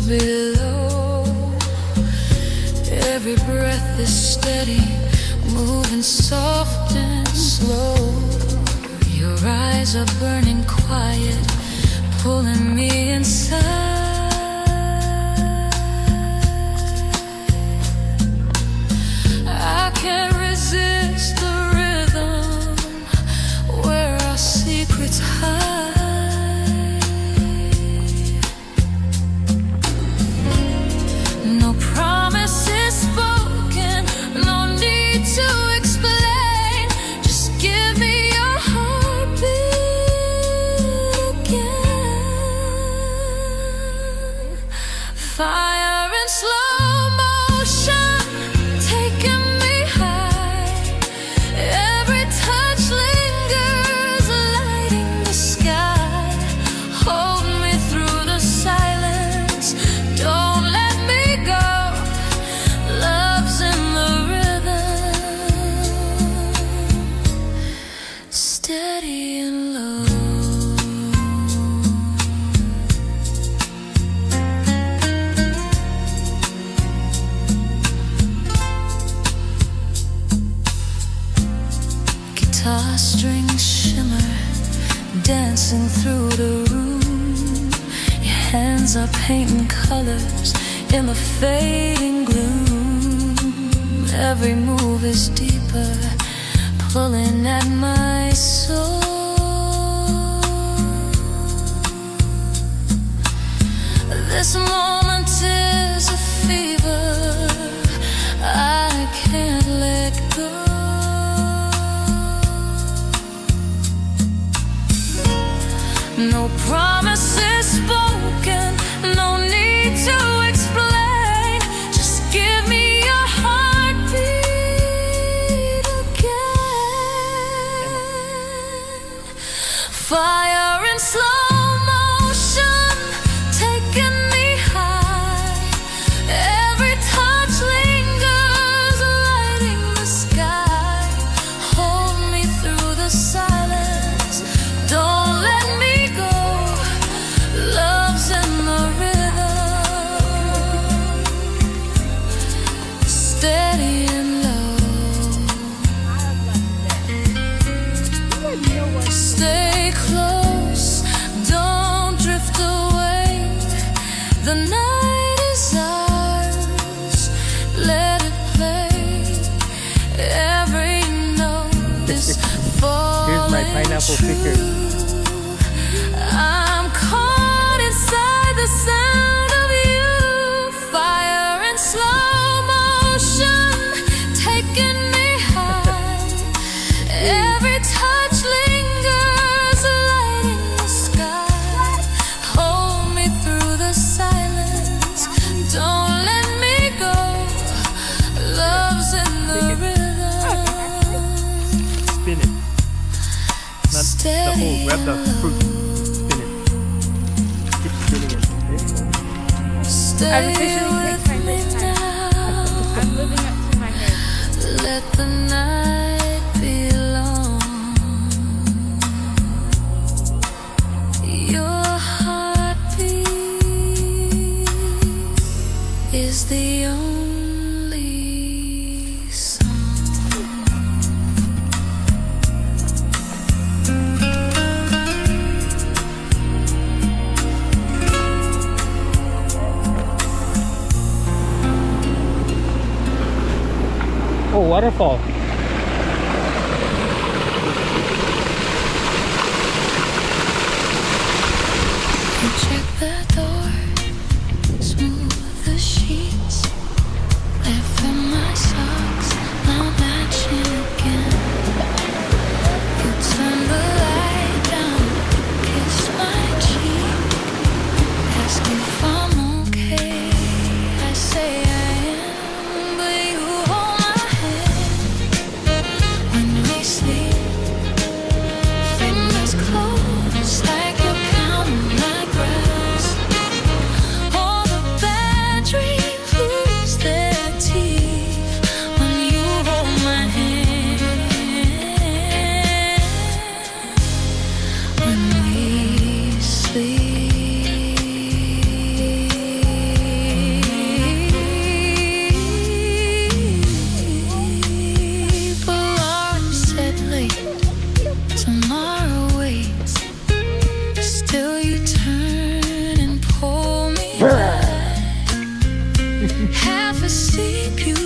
below. Every breath is steady, moving soft and slow. Your eyes are burning quiet, pulling me inside. I can't resist the rhythm where our secrets hide. No promises spoken, no need to explain. Just give me your heartbeat again. Fire and slow motion, taking me high. Every touch lingers, lighting the sky. Hold me through the silence, don't let me go. Love's in the rhythm, steady and low. Guitar strings shimmer, dancing through the room. Your hands are painting colors in the fading gloom. Every move is deeper, pulling at my soul. This moment is a fever, I can't let go. No promises spoken, no need to explain. Just give me your heartbeat again. Fire and slow motion, taking me high. Every touch lingers, lighting the sky. Hold me through the silence, don't let me go. Love's in the rhythm, steady and low. Stay close, don't drift away. The night is ours, let it play. Every note is falling. Here's my pineapple picture. I'm caught inside the sound of you. Fire and slow motion, taking me high. Every touch lingers, lighting the sky. Hold me through the silence, don't let me go. Love's in the rhythm, Spin it. Not the whole, grab the fruit. Spin it. Keep spinning it. stay I've officially with picked my me first time. now. I'm living up to my name. Let the night be long. Your heartbeat is the only song. Oh, waterfall. You check the door, smooth the sheets, left in my socks, now matching again. You turn the light down, kiss my cheek, ask if I'm okay. I say I am, but you hold my hand. see beauty